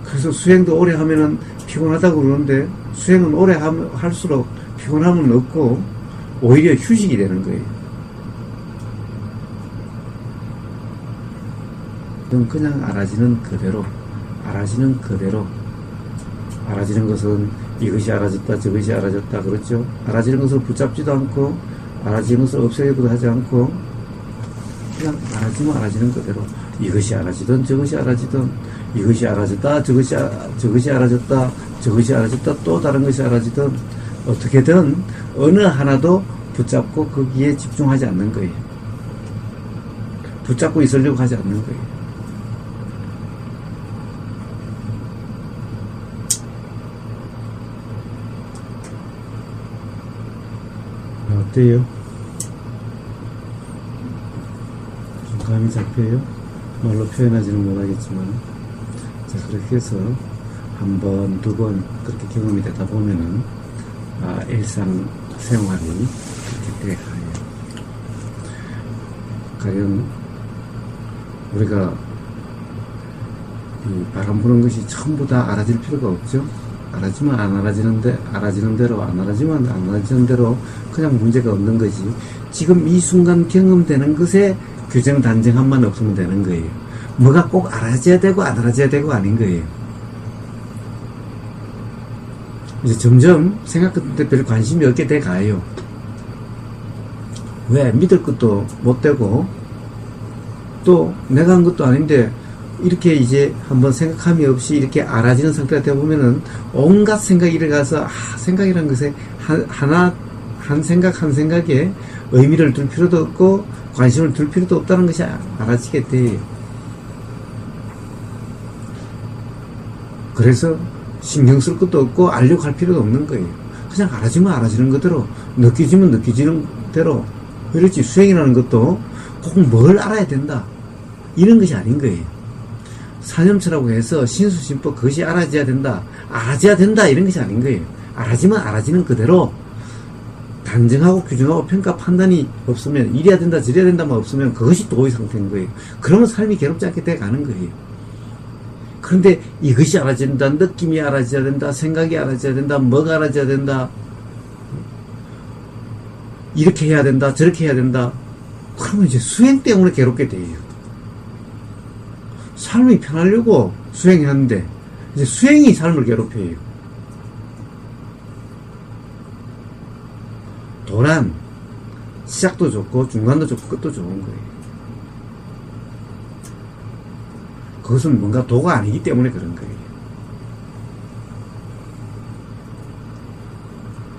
그래서 수행도 오래 하면은 피곤하다고 그러는데, 수행은 오래 할수록 피곤함은 없고 오히려 휴식이 되는 거예요. 그냥 알아지는 그대로, 알아지는 것은 이것이 알아졌다, 저것이 알아졌다, 그렇죠? 알아지는 것을 붙잡지도 않고, 알아지는 것을 없애기도 하지 않고, 그냥 알아지면 알아지는 그대로, 이것이 알아지든 저것이 알아지든, 이것이 알아졌다, 저것이 알아졌다, 저것이 알아졌다, 또 다른 것이 알아지든, 어떻게든 어느 하나도 붙잡고 거기에 집중하지 않는 거예요. 붙잡고 있으려고 하지 않는 거예요. 어때요? 좀 감이 잡혀요? 말로 표현하지는 못하겠지만, 자, 그렇게 해서 한 번, 두 번 그렇게 경험이 되다 보면은 일상생활이 그렇게 돼가요. 가령 우리가 이 바람 부는 것이 전부 다 알아질 필요가 없죠. 알아지면 안 알아지는데, 알아지는 대로, 안 알아지면 안 알아지는 대로 그냥 문제가 없는 거지. 지금 이 순간 경험되는 것에 규정 단정함만 없으면 되는 거예요. 뭐가 꼭 알아져야 되고 안 알아져야 되고 아닌 거예요. 이제 점점 생각했는데 별 관심이 없게 돼 가요. 왜? 믿을 것도 못 되고, 또 내가 한 것도 아닌데, 이렇게 이제 한번 생각함이 없이 이렇게 알아지는 상태가 되어보면은 온갖 생각이 일어가서, 생각이라는 것에 한 생각에 의미를 둘 필요도 없고 관심을 둘 필요도 없다는 것이 알아지게 돼요. 그래서 신경 쓸 것도 없고 알려고 할 필요도 없는 거예요. 그냥 알아지면 알아지는 그대로, 느껴지면 느껴지는 대로. 그렇지. 수행이라는 것도 꼭 뭘 알아야 된다, 이런 것이 아닌 거예요. 사념처라고 해서 신수심법 그것이 알아져야 된다, 이런 것이 아닌 거예요. 알아지면 알아지는 그대로, 단정하고 규정하고 평가 판단이 없으면, 이래야 된다 저래야 된다만 없으면 그것이 도의 상태인 거예요. 그러면 삶이 괴롭지 않게 돼 가는 거예요. 그런데 이것이 알아져야 된다, 느낌이 알아져야 된다, 생각이 알아져야 된다, 뭐가 알아져야 된다, 이렇게 해야 된다, 저렇게 해야 된다, 그러면 이제 수행 때문에 괴롭게 돼요. 삶이 편하려고 수행하는데 이제 수행이 삶을 괴롭혀요. 도란, 시작도 좋고 중간도 좋고 끝도 좋은 거예요. 그것은 뭔가 도가 아니기 때문에 그런 거예요.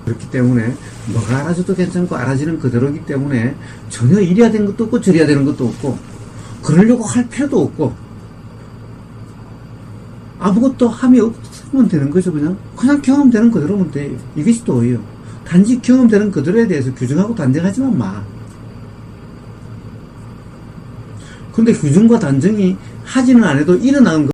그렇기 때문에 뭐가 알아줘도 괜찮고 알아지는 그대로이기 때문에 전혀 이래야 되는 것도 없고 저래야 되는 것도 없고 그러려고 할 필요도 없고 아무것도 함이 없으면 되는 거죠. 그냥 경험되는 그대로면 돼요. 이것이 도예요. 단지 경험되는 그대로에 대해서 규정하고 단정하지만 마. 근데 규정과 단정이 하지는 안 해도 일어나는 거